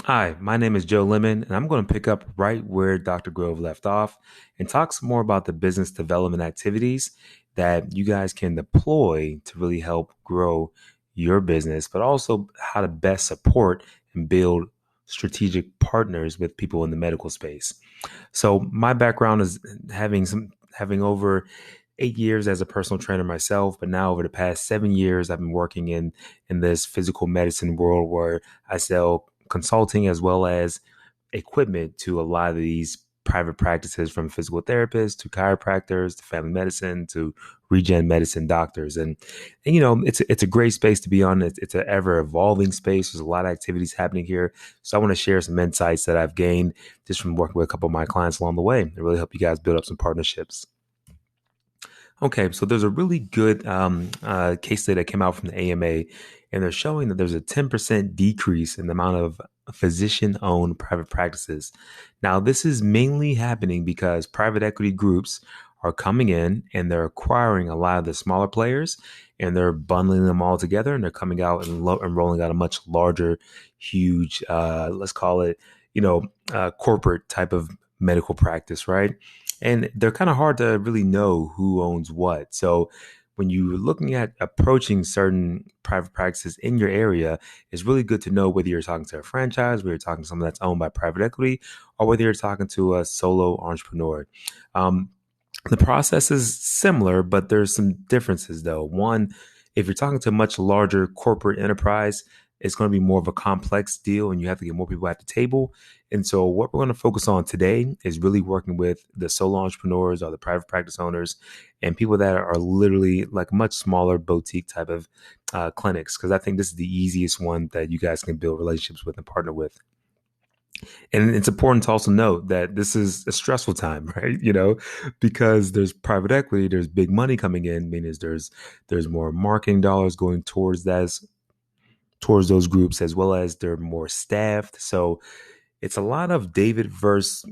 Hi, my name is Joe Lemon, and I'm going to pick up right where Dr. Grove left off and talk some more about the business development activities that you guys can deploy to really help grow your business, but also how to best support and build strategic partners with people in the medical space. So my background is having over 8 years as a personal trainer myself, but now over the past 7 years, I've been working in this physical medicine world where I sell consulting as well as equipment to a lot of these private practices, from physical therapists to chiropractors to family medicine to regen medicine doctors. And it's a great space to be on. It's an ever evolving space. There's a lot of activities happening here. So I want to share some insights that I've gained just from working with a couple of my clients along the way and really help you guys build up some partnerships. Okay, so there's a really good case study that came out from the AMA, and they're showing that there's a 10% decrease in the amount of physician owned private practices. Now, this is mainly happening because private equity groups are coming in and they're acquiring a lot of the smaller players and they're bundling them all together and they're coming out and rolling out a much larger, huge, let's call it, corporate type of medical practice, right? And they're kind of hard to really know who owns what. So when you're looking at approaching certain private practices in your area, it's really good to know whether you're talking to a franchise, whether you're talking to someone that's owned by private equity, or whether you're talking to a solo entrepreneur. Um, the process is similar, but there's some differences though. One, if you're talking to a much larger corporate enterprise, it's going to be more of a complex deal and you have to get more people at the table. And so what we're going to focus on today is really working with the solo entrepreneurs or the private practice owners and people that are literally like much smaller boutique type of clinics. Because I think this is the easiest one that you guys can build relationships with and partner with. And it's important to also note that this is a stressful time, right? Because there's private equity, there's big money coming in, meaning there's more marketing dollars going towards those groups, as well as they're more staffed. So it's a lot of David versus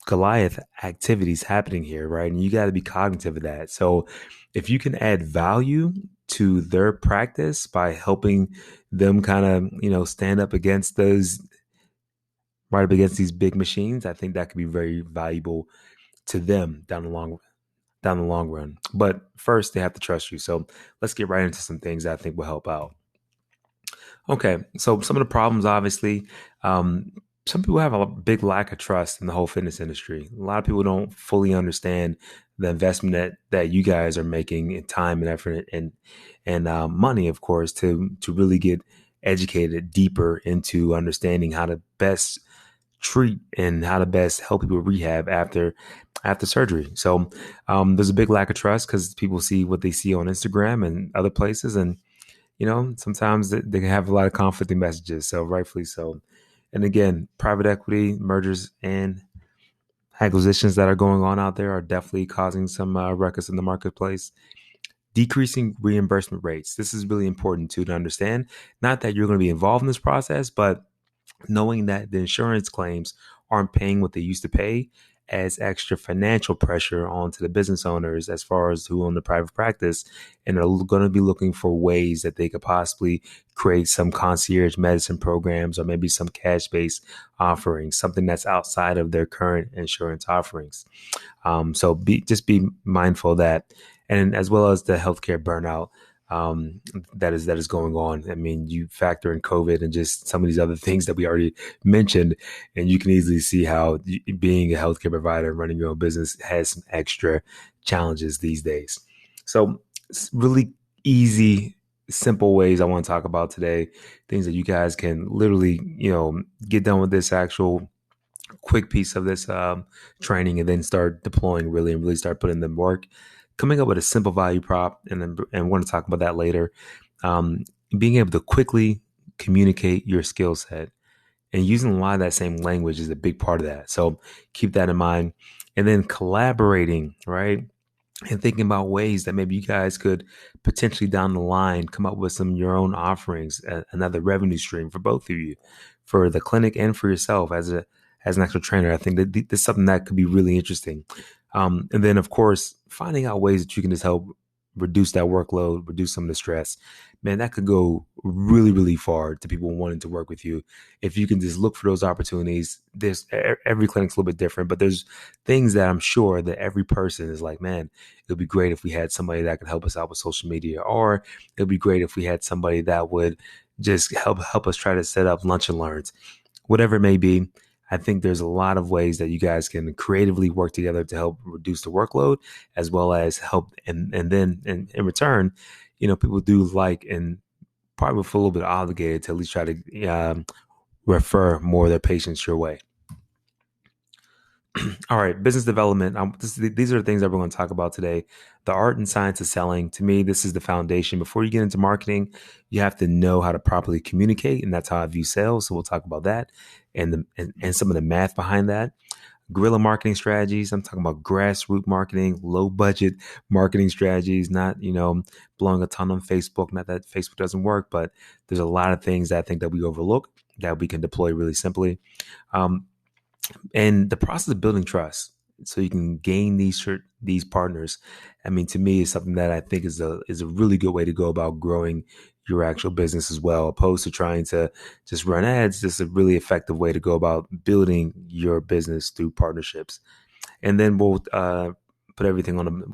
Goliath activities happening here, right? And you got to be cognitive of that. So if you can add value to their practice by helping them kind of, stand up against those right up against these big machines, I think that could be very valuable to them down the long run. But first, they have to trust you. So let's get right into some things that I think will help out. Okay, so some of the problems, obviously, um, some people have a big lack of trust in the whole fitness industry. A lot of people don't fully understand the investment that you guys are making in time and effort and money, of course, to really get educated deeper into understanding how to best treat and how to best help people rehab after surgery. So there's a big lack of trust because people see what they see on Instagram and other places, and sometimes they can have a lot of conflicting messages. So rightfully so. And again, private equity mergers and acquisitions that are going on out there are definitely causing some ruckus in the marketplace. Decreasing reimbursement rates. This is really important too to understand. Not that you're going to be involved in this process, but knowing that the insurance claims aren't paying what they used to pay adds extra financial pressure onto the business owners as far as who own the private practice and are going to be looking for ways that they could possibly create some concierge medicine programs or maybe some cash-based offerings, something that's outside of their current insurance offerings. So just be mindful of that, and as well as the healthcare burnout that is going on. I mean, you factor in COVID and just some of these other things that we already mentioned, and you can easily see how being a healthcare provider and running your own business has some extra challenges these days. So it's really easy, simple ways I want to talk about today, things that you guys can literally, get done with this actual quick piece of this training and then start deploying really and really start putting them work. Coming up with a simple value prop, and want to talk about that later. Being able to quickly communicate your skill set and using a lot of that same language is a big part of that. So keep that in mind. And then collaborating, right? And thinking about ways that maybe you guys could potentially down the line come up with some of your own offerings, another revenue stream for both of you, for the clinic and for yourself as an actual trainer. I think that this is something that could be really interesting. And then, of course, finding out ways that you can just help reduce that workload, reduce some of the stress, man, that could go really, really far to people wanting to work with you. If you can just look for those opportunities, there's every clinic's a little bit different, but there's things that I'm sure that every person is like, man, it would be great if we had somebody that could help us out with social media, or it would be great if we had somebody that would just help us try to set up lunch and learns, whatever it may be. I think there's a lot of ways that you guys can creatively work together to help reduce the workload, as well as help. And then in return, people do like and probably feel a little bit obligated to at least try to refer more of their patients your way. All right, business development. These are the things that we're going to talk about today. The art and science of selling. To me, this is the foundation. Before you get into marketing, you have to know how to properly communicate, and that's how I view sales. So we'll talk about that and some of the math behind that. Guerrilla marketing strategies. I'm talking about grassroots marketing, low budget marketing strategies, not, blowing a ton on Facebook. Not that Facebook doesn't work, but there's a lot of things that I think that we overlook that we can deploy really simply. And the process of building trust so you can gain these partners. I mean, to me, is something that I think is a really good way to go about growing your actual business as well, opposed to trying to just run ads. This is a really effective way to go about building your business through partnerships. And then we'll put everything on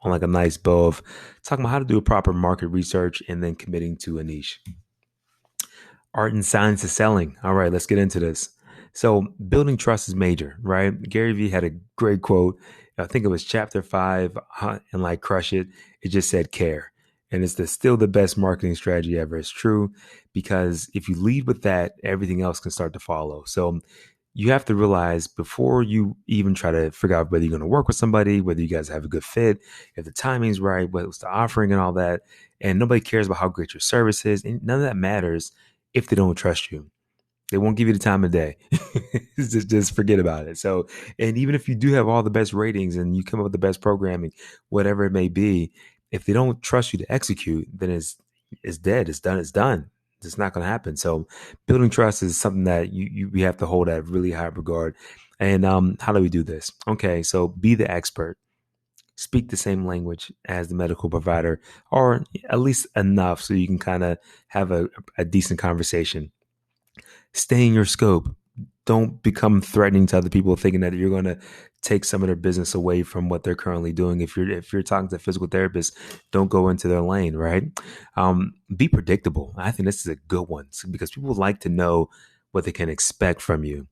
like a nice bow of talking about how to do a proper market research and then committing to a niche. Art and science of selling. All right, let's get into this. So, building trust is major, right? Gary Vee had a great quote. I think it was chapter 5, and like crush it. It just said care. And it's still the best marketing strategy ever. It's true because if you lead with that, everything else can start to follow. So, you have to realize before you even try to figure out whether you're going to work with somebody, whether you guys have a good fit, if the timing's right, what's the offering and all that. And nobody cares about how great your service is. And none of that matters if they don't trust you. They won't give you the time of day. just forget about it. So, and even if you do have all the best ratings and you come up with the best programming, whatever it may be, if they don't trust you to execute, then it's dead. It's done. It's done. It's not going to happen. So, building trust is something that we have to hold at really high regard. And how do we do this? Okay, so be the expert. Speak the same language as the medical provider, or at least enough so you can kind of have a decent conversation. Stay in your scope. Don't become threatening to other people, thinking that you're going to take some of their business away from what they're currently doing. If you're talking to a physical therapist, don't go into their lane, right? Be predictable. I think this is a good one because people like to know what they can expect from you.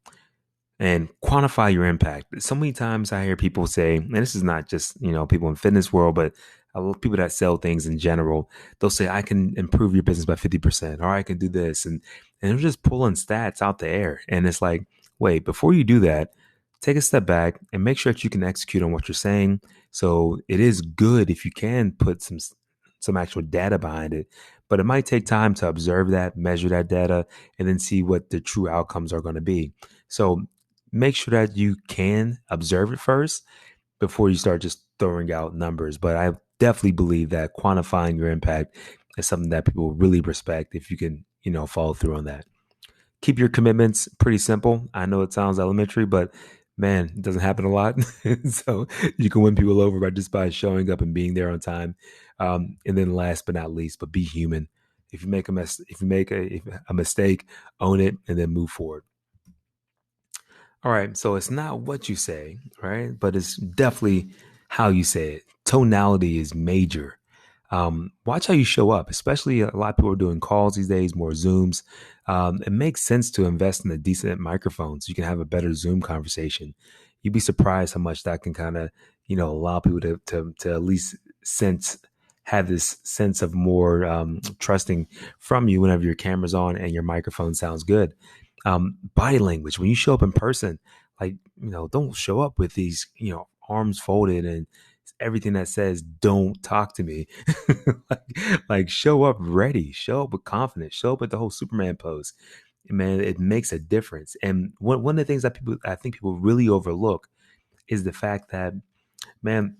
And quantify your impact. So many times I hear people say, and this is not just, people in fitness world, but a lot of people that sell things in general, they'll say, I can improve your business by 50%, or I can do this. And they're just pulling stats out the air. And it's like, wait, before you do that, take a step back and make sure that you can execute on what you're saying. So it is good if you can put some actual data behind it, but it might take time to observe that, measure that data, and then see what the true outcomes are going to be. So make sure that you can observe it first before you start just throwing out numbers. But I definitely believe that quantifying your impact is something that people really respect if you can, follow through on that. Keep your commitments pretty simple. I know it sounds elementary, but man, it doesn't happen a lot. So you can win people over by showing up and being there on time. And then last but not least, but be human. If you make a mistake, own it and then move forward. All right, so it's not what you say, right? But it's definitely how you say it. Tonality is major. Watch how you show up, especially a lot of people are doing calls these days, more Zooms. It makes sense to invest in a decent microphone so you can have a better Zoom conversation. You'd be surprised how much that can kind of, allow people to at least have this sense of more trusting from you whenever your camera's on and your microphone sounds good. Body language, when you show up in person, like, don't show up with these, arms folded and everything that says, don't talk to me. like show up ready, show up with confidence, show up with the whole Superman pose. Man, it makes a difference. And one of the things that I think people really overlook is the fact that, man,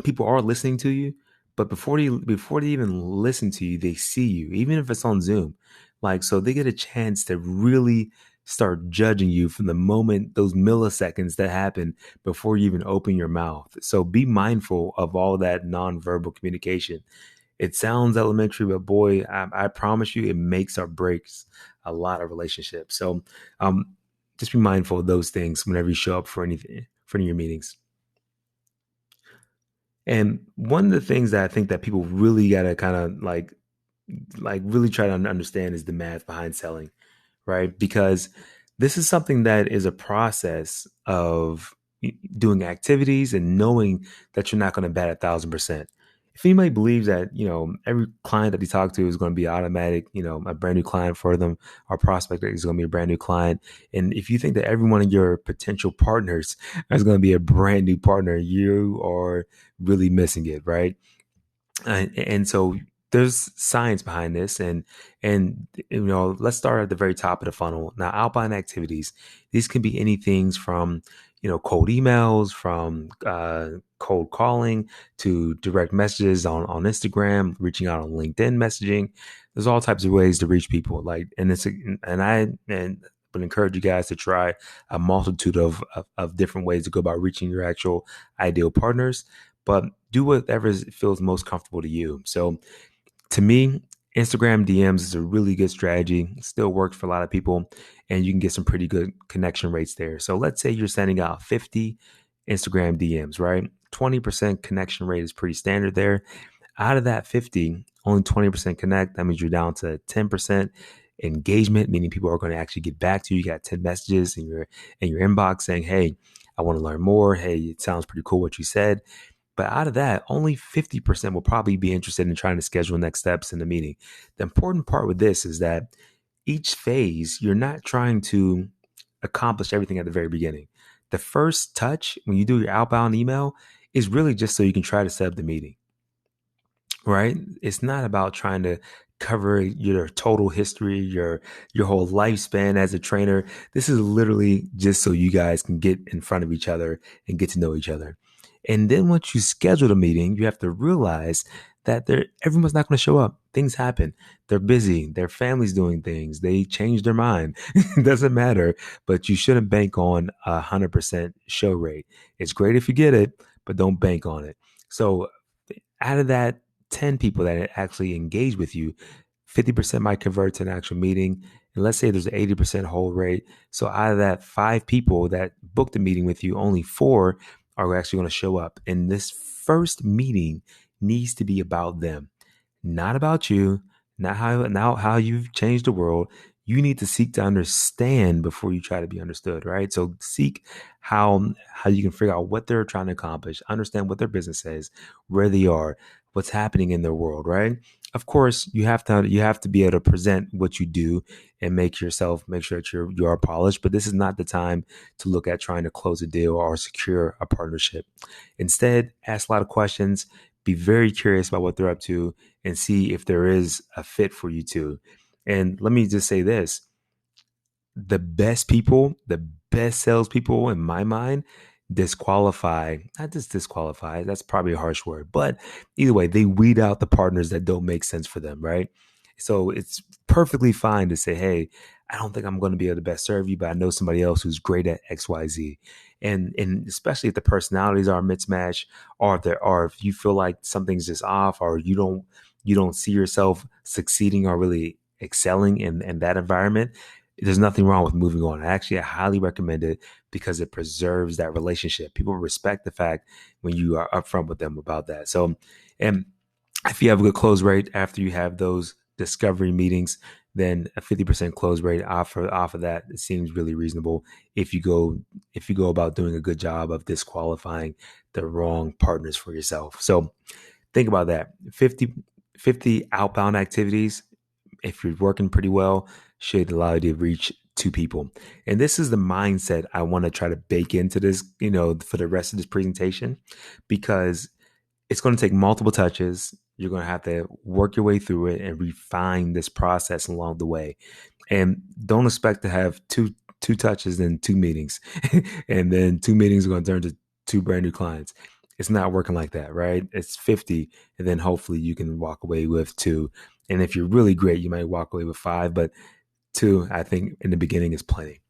people are listening to you, but before they even listen to you, they see you, even if it's on Zoom. Like, so they get a chance to really start judging you from the moment, those milliseconds that happen before you even open your mouth. So be mindful of all that nonverbal communication. It sounds elementary, but boy, I promise you, it makes or breaks a lot of relationships. So just be mindful of those things whenever you show up for anything, for any of your meetings. And one of the things that I think that people really gotta kind of like really try to understand is the math behind selling, right? Because this is something that is a process of doing activities and knowing that you're not going to bat 1,000%. If anybody believes that, every client that they talk to is going to be automatic, a brand new client for them, or prospect is going to be a brand new client. And if you think that every one of your potential partners is going to be a brand new partner, you are really missing it, right? And so there's science behind this, and let's start at the very top of the funnel. Now, outbound activities, these can be anything from cold emails, from cold calling, to direct messages on Instagram, reaching out on LinkedIn messaging. There's all types of ways to reach people, like, and it's and I and would encourage you guys to try a multitude of different ways to go about reaching your actual ideal partners, but do whatever feels most comfortable to you. So to me, Instagram DMs is a really good strategy. It still works for a lot of people, and you can get some pretty good connection rates there. So let's say you're sending out 50 Instagram DMs, right? 20% connection rate is pretty standard there. Out of that 50, only 20% connect. That means you're down to 10% engagement, meaning people are going to actually get back to you. You got 10 messages in your inbox saying, "Hey, I want to learn more. Hey, it sounds pretty cool what you said." But out of that, only 50% will probably be interested in trying to schedule next steps in the meeting. The important part with this is that each phase, you're not trying to accomplish everything at the very beginning. The first touch, when you do your outbound email, is really just so you can try to set up the meeting, right? It's not about trying to cover your total history, your whole lifespan as a trainer. This is literally just so you guys can get in front of each other and get to know each other. And then once you schedule a meeting, you have to realize that everyone's not going to show up. Things happen. They're busy. Their family's doing things. They change their mind. It doesn't matter, but you shouldn't bank on 100% show rate. It's great if you get it, but don't bank on it. So out of that 10 people that actually engage with you, 50% might convert to an actual meeting. And let's say there's an 80% hold rate. So out of that 5 people that booked a meeting with you, only 4 are actually going to show up. And this first meeting needs to be about them, not about you, not how you've changed the world. You need to seek to understand before you try to be understood, right? So seek how you can figure out what they're trying to accomplish, understand what their business is, where they are, what's happening in their world, right? Of course, you have to be able to present what you do and make sure that you are polished. But this is not the time to look at trying to close a deal or secure a partnership. Instead, ask a lot of questions. Be very curious about what they're up to and see if there is a fit for you too. And let me just say this: the best people, the best salespeople in my mind, not just disqualify, that's probably a harsh word, but either way, they weed out the partners that don't make sense for them, right? So it's perfectly fine to say, "Hey, I don't think I'm going to be able to best serve you, but I know somebody else who's great at XYZ." And especially if the personalities are a mismatch, or if you feel like something's just off, or you don't see yourself succeeding or really excelling in that environment, there's nothing wrong with moving on. I highly recommend it because it preserves that relationship. People respect the fact when you are upfront with them about that. So, and if you have a good close rate after you have those discovery meetings, then a 50% close rate off of that, it seems really reasonable if you go about doing a good job of disqualifying the wrong partners for yourself. So think about that. 50 outbound activities, if you're working pretty well, should allow you to reach 2 people. And this is the mindset I want to try to bake into this, for the rest of this presentation, because it's going to take multiple touches. You're going to have to work your way through it and refine this process along the way. And don't expect to have two touches and 2 meetings, and then 2 meetings are going to turn to 2 brand new clients. It's not working like that, right? It's 50, and then hopefully you can walk away with 2. And if you're really great, you might walk away with 5. But Two, I think in the beginning is plenty.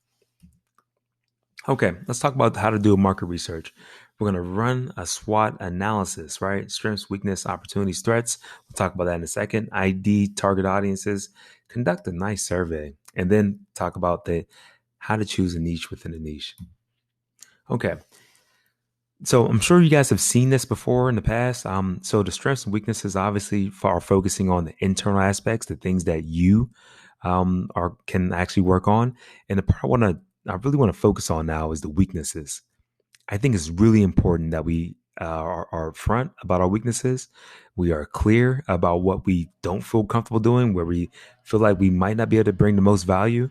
Okay, let's talk about how to do a market research. We're going to run a SWOT analysis, right? Strengths, weakness, opportunities, threats. We'll talk about that in a second. ID, target audiences. Conduct a nice survey, and then talk about the how to choose a niche within a niche. Okay, so I'm sure you guys have seen this before in the past. So the strengths and weaknesses obviously are focusing on the internal aspects, the things that you are can actually work on, and the part I really want to focus on now is the weaknesses. I think it's really important that we are upfront about our weaknesses. We are clear about what we don't feel comfortable doing, where we feel like we might not be able to bring the most value,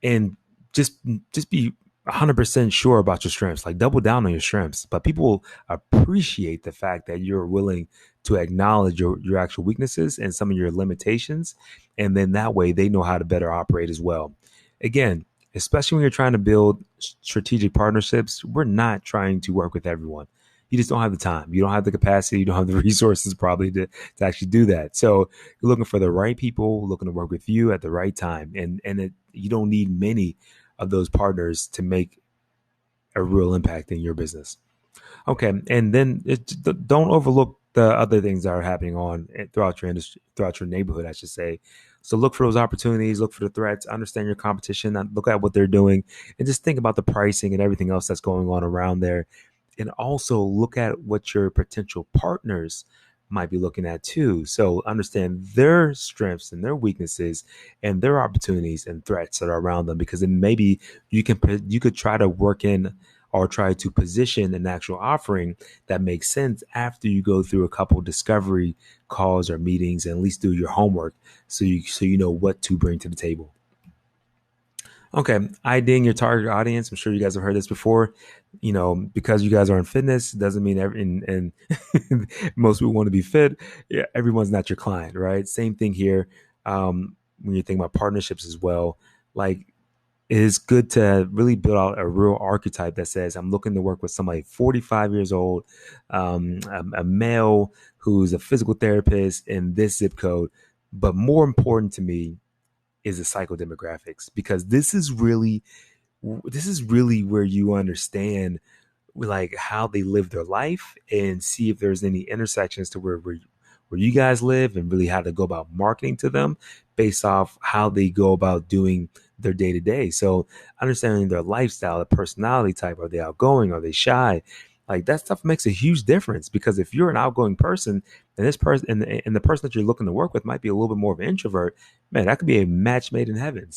and just just be 100% sure about your strengths. Like double down on your strengths. But people appreciate the fact that you're willing to acknowledge your actual weaknesses and some of your limitations, and then that way they know how to better operate as well. Again, especially when you're trying to build strategic partnerships, we're not trying to work with everyone. You just don't have the time. You don't have the capacity. You don't have the resources probably to actually do that. So you're looking for the right people, looking to work with you at the right time. You don't need many of those partners to make a real impact in your business. Okay, and then don't overlook the other things that are happening on throughout your industry, throughout your neighborhood, I should say. So look for those opportunities, look for the threats, understand your competition, look at what they're doing, and just think about the pricing and everything else that's going on around there. And also look at what your potential partners might be looking at too. So understand their strengths and their weaknesses and their opportunities and threats that are around them, because then maybe you could try to work in or try to position an actual offering that makes sense after you go through a couple discovery calls or meetings and at least do your homework so you know what to bring to the table. Okay, IDing your target audience. I'm sure you guys have heard this before. You know, because you guys are in fitness doesn't mean and most people want to be fit. Yeah, everyone's not your client, right? Same thing here. When you think about partnerships as well, like it is good to really build out a real archetype that says, I'm looking to work with somebody 45 years old, a male who's a physical therapist in this zip code. But more important to me is the psychodemographics, because this is really where you understand like how they live their life and see if there's any intersections to where you guys live, and really how to go about marketing to them based off how they go about doing their day to day. So understanding their lifestyle, their personality type, are they outgoing, are they shy? Like that stuff makes a huge difference, because if you're an outgoing person and this person and the person that you're looking to work with might be a little bit more of an introvert, man, that could be a match made in heaven.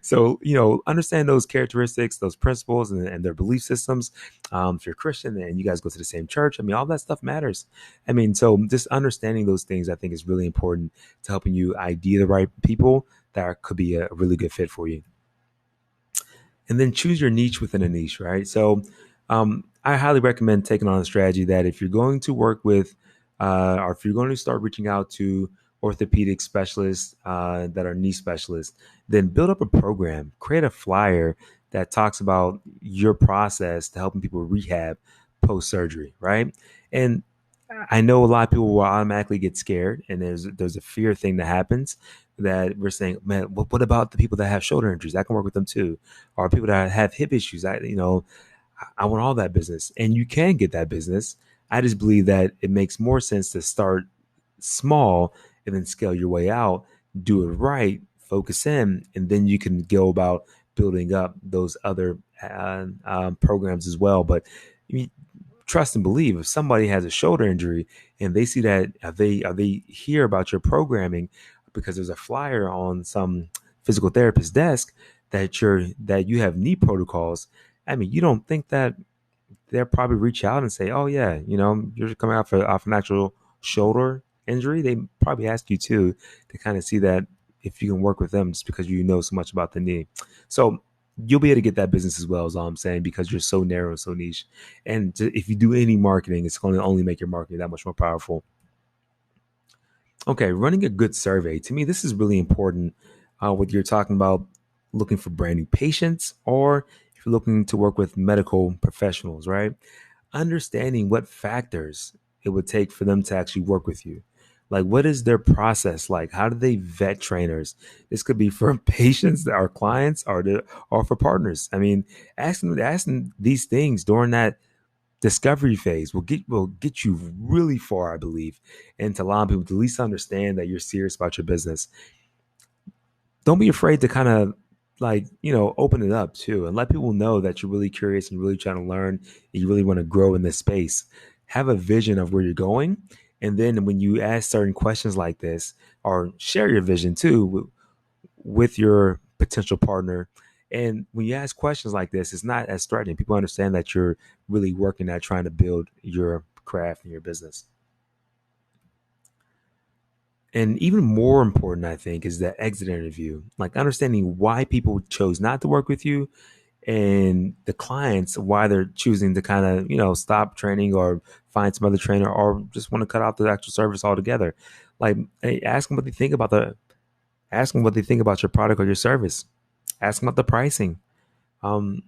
So you know, understand those characteristics, those principles, and their belief systems. If you're Christian and you guys go to the same church, I mean, all that stuff matters. I mean, so just understanding those things, I think, is really important to helping you ID the right people that could be a really good fit for you. And then choose your niche within a niche, right? So I highly recommend taking on a strategy that if you're going to work with, or if you're going to start reaching out to orthopedic specialists that are knee specialists, then build up a program, create a flyer that talks about your process to helping people rehab post surgery, right? And I know a lot of people will automatically get scared, and there's a fear thing that happens that we're saying, man, what about the people that have shoulder injuries? I can work with them too, or people that have hip issues. I want all that business, and you can get that business. I just believe that it makes more sense to start small and then scale your way out, do it right, focus in, and then you can go about building up those other programs as well. But I mean, trust and believe, if somebody has a shoulder injury and they see that, they hear about your programming because there's a flyer on some physical therapist desk that you have knee protocols. I mean, you don't think that they'll probably reach out and say, oh yeah, you know, you're coming off an actual shoulder injury. They probably ask you too, to kind of see that if you can work with them just because you know so much about the knee. So you'll be able to get that business as well, is all I'm saying, because you're so narrow, so niche. And if you do any marketing, it's going to only make your marketing that much more powerful. Okay, running a good survey. To me, this is really important, whether you're talking about looking for brand new patients or if you're looking to work with medical professionals, right? Understanding what factors it would take for them to actually work with you. Like, what is their process like? How do they vet trainers? This could be for patients, our clients, or for partners. I mean, asking these things during that discovery phase will get you really far, I believe, and to allow people to at least understand that you're serious about your business. Don't be afraid to kind of like open it up too, and let people know that you're really curious and you're really trying to learn and you really want to grow in this space. Have a vision of where you're going, and then when you ask certain questions like this, or share your vision too with your potential partner. And when you ask questions like this, it's not as threatening. People understand that you're really working at trying to build your craft and your business. And even more important, I think, is the exit interview, like understanding why people chose not to work with you, and the clients why they're choosing to kind of stop training or find some other trainer, or just want to cut out the actual service altogether. Like, hey, ask them what they think about your product or your service. Ask them about the pricing. Um,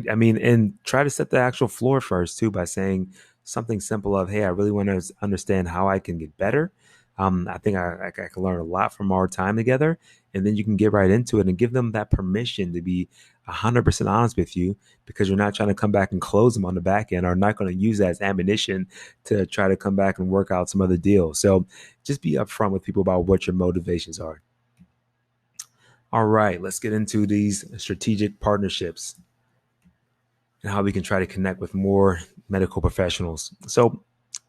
I mean, and try to set the actual floor first too by saying something simple of, "Hey, I really want to understand how I can get better. I think I can learn a lot from our time together." And then you can get right into it and give them that permission to be 100% honest with you, because you're not trying to come back and close them on the back end, or not going to use that as ammunition to try to come back and work out some other deal. So just be upfront with people about what your motivations are. All right, let's get into these strategic partnerships and how we can try to connect with more medical professionals. So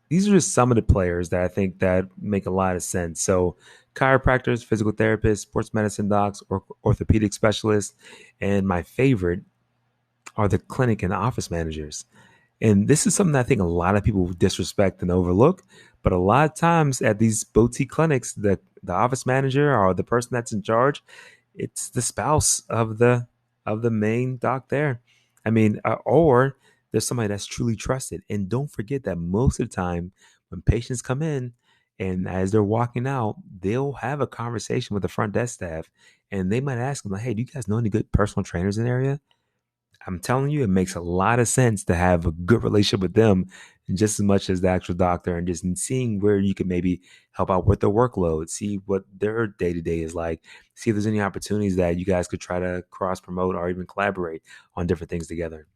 these are just some of the players that I think that make a lot of sense. So chiropractors, physical therapists, sports medicine docs, or orthopedic specialists, and my favorite are the clinic and office managers. And this is something that I think a lot of people disrespect and overlook. But a lot of times at these boutique clinics, the office manager or the person that's in charge, it's the spouse of the main doc there. I mean, or there's somebody that's truly trusted. And don't forget that most of the time when patients come in and as they're walking out, they'll have a conversation with the front desk staff, and they might ask them like, "Hey, do you guys know any good personal trainers in the area?" I'm telling you, it makes a lot of sense to have a good relationship with them just as much as the actual doctor, and just seeing where you can maybe help out with their workload, see what their day to day is like, see if there's any opportunities that you guys could try to cross promote or even collaborate on different things together.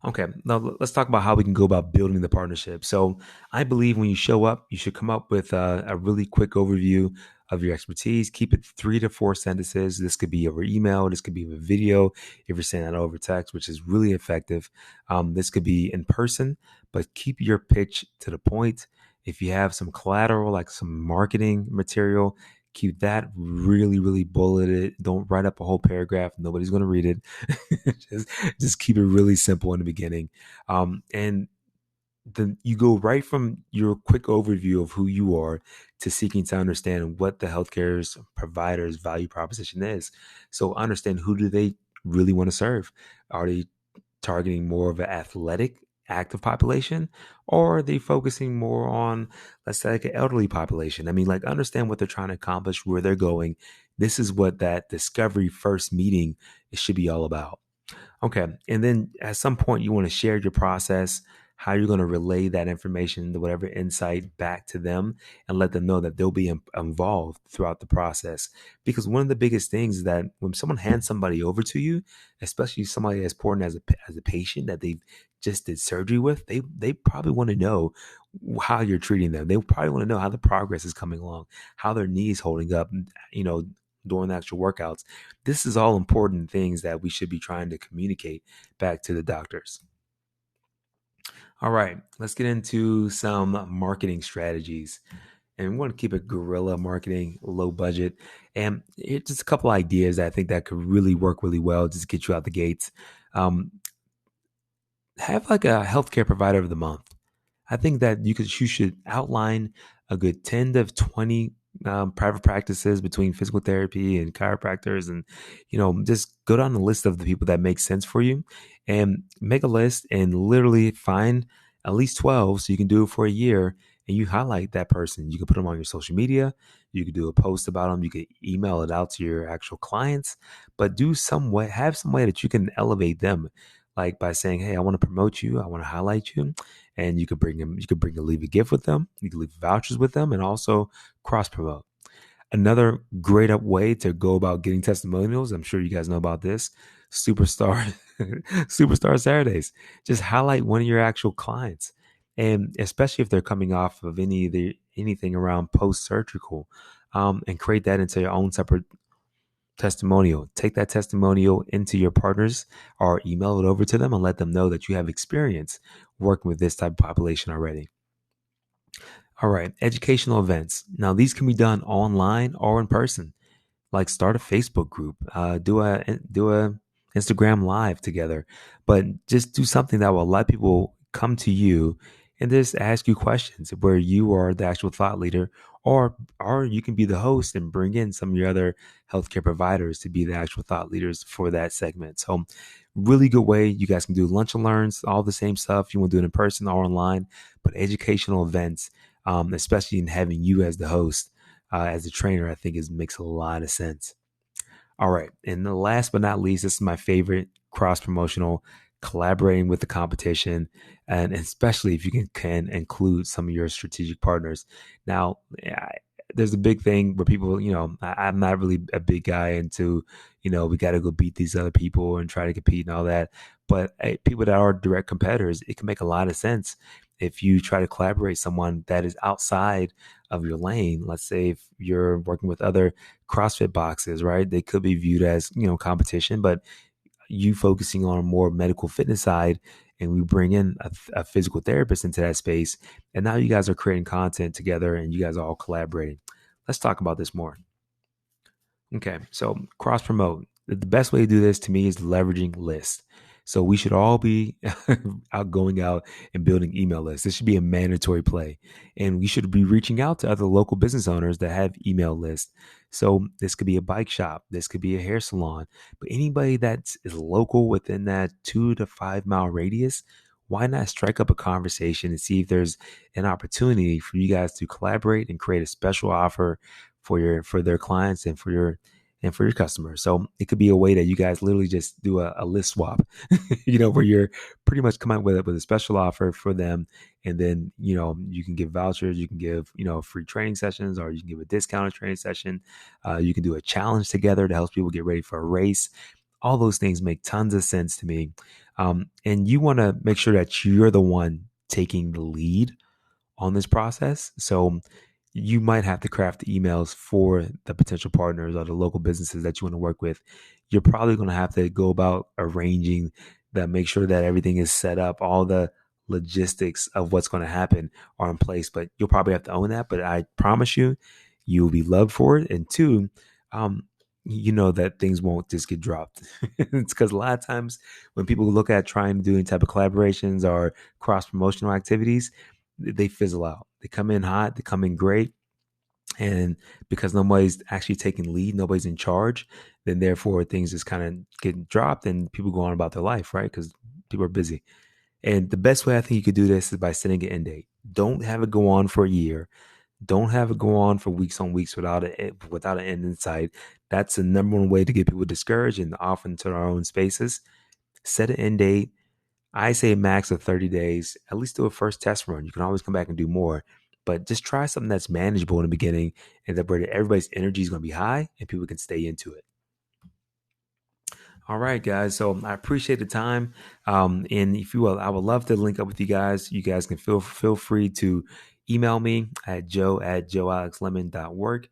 Okay, now let's talk about how we can go about building the partnership. So, I believe when you show up, you should come up with a really quick overview of your expertise. Keep it 3 to 4 sentences. This could be over email, this could be over video if you're sending that over text, which is really effective. This could be in person, but keep your pitch to the point. If you have some collateral, like some marketing material, keep that really, really bulleted. Don't write up a whole paragraph. Nobody's going to read it. just, just keep it really simple in the beginning. And then you go right from your quick overview of who you are to seeking to understand what the healthcare's provider's value proposition is. So understand, who do they really want to serve? Are they targeting more of an athletic, active population, or are they focusing more on, let's say, like an elderly population? I mean, like, understand what they're trying to accomplish, where they're going. This is what that discovery first meeting should be all about. Okay. And then at some point, you want to share your process, how you're going to relay that information, the whatever insight, back to them, and let them know that they'll be involved throughout the process. Because one of the biggest things is that when someone hands somebody over to you, especially somebody as important as a patient that they just did surgery with, they probably want to know how you're treating them. They probably want to know how the progress is coming along, how their knees holding up, you know, during the actual workouts. This is all important things that we should be trying to communicate back to the doctors. All right, let's get into some marketing strategies. And we want to keep it guerrilla marketing, low budget. And it's just a couple ideas that I think that could really work really well, just to get you out the gates. Um, have like a healthcare provider of the month. I think that you should outline a good 10 to 20 private practices between physical therapy and chiropractors, and just go down the list of the people that make sense for you, and make a list and literally find at least 12 so you can do it for a year, and you highlight that person. You can put them on your social media, you could do a post about them, you could email it out to your actual clients, but do some way, have some way that you can elevate them. like by saying, "Hey, I want to promote you. I want to highlight you," and you could bring them. You could bring a leave a gift with them. You could leave vouchers with them, and also cross promote. Another great up way to go about getting testimonials, I'm sure you guys know about this, Superstar Superstar Saturdays. Just highlight one of your actual clients. And especially if they're coming off of anything around post surgical, and create that into your own separate testimonial. Take that testimonial into your partners or email it over to them and let them know that you have experience working with this type of population already. All right, educational events. Now, these can be done online or in person. Like start a Facebook group, do a Instagram live together, but just do something that will let people come to you and just ask you questions where you are the actual thought leader, or you can be the host and bring in some of your other healthcare providers to be the actual thought leaders for that segment. So really good way. You guys can do lunch and learns, all the same stuff. You want to do it in person or online, but educational events, especially in having you as the host, as a trainer, I think makes a lot of sense. All right. And the last but not least, this is my favorite, cross promotional, collaborating with the competition. And especially if you can include some of your strategic partners. Now, there's a big thing where people, I'm not really a big guy into, we got to go beat these other people and try to compete and all that. But people that are direct competitors, it can make a lot of sense if you try to collaborate someone that is outside of your lane. Let's say if you're working with other CrossFit boxes, right? They could be viewed as, competition, but you focusing on a more medical fitness side, and we bring in a physical therapist into that space. And now you guys are creating content together and you guys are all collaborating. Let's talk about this more. Okay, so cross promote. The best way to do this to me is leveraging lists. So we should all be going out and building email lists. This should be a mandatory play. And we should be reaching out to other local business owners that have email lists. So this could be a bike shop, this could be a hair salon, but anybody that is local within that 2 to 5 mile radius, why not strike up a conversation and see if there's an opportunity for you guys to collaborate and create a special offer for their clients and for your customers. So it could be a way that you guys literally just do a list swap, where you're pretty much coming up with a special offer for them. And then, you can give vouchers, you can give, free training sessions, or you can give a discounted training session. You can do a challenge together to help people get ready for a race. All those things make tons of sense to me. And you want to make sure that you're the one taking the lead on this process. So you might have to craft the emails for the potential partners or the local businesses that you want to work with. You're probably going to have to go about arranging that, make sure that everything is set up, all the logistics of what's going to happen are in place, but you'll probably have to own that. But I promise you, you will be loved for it. And two, you know that things won't just get dropped. It's because a lot of times when people look at trying to do any type of collaborations or cross promotional activities, they fizzle out. They come in hot, they come in great, and because nobody's actually taking lead, nobody's in charge, then therefore things just kind of get dropped and people go on about their life, right? Because people are busy. And the best way I think you could do this is by setting an end date. Don't have it go on for a year. Don't have it go on for weeks on weeks without an end in sight. That's the number one way to get people discouraged and off into our own spaces. Set an end date. I say a max of 30 days. At least do a first test run. You can always come back and do more, but just try something that's manageable in the beginning, and that where everybody's energy is going to be high and people can stay into it. All right, guys. So I appreciate the time. And if you will, I would love to link up with you guys. You guys can feel free to email me at joe@joealexlemon.org.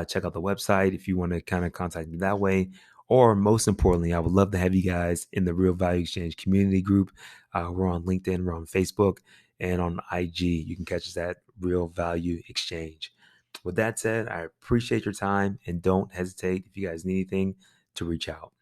Check out the website if you want to kind of contact me that way. Or most importantly, I would love to have you guys in the Real Value Exchange community group. We're on LinkedIn, we're on Facebook, and on IG. You can catch us at Real Value Exchange. With that said, I appreciate your time, and don't hesitate if you guys need anything to reach out.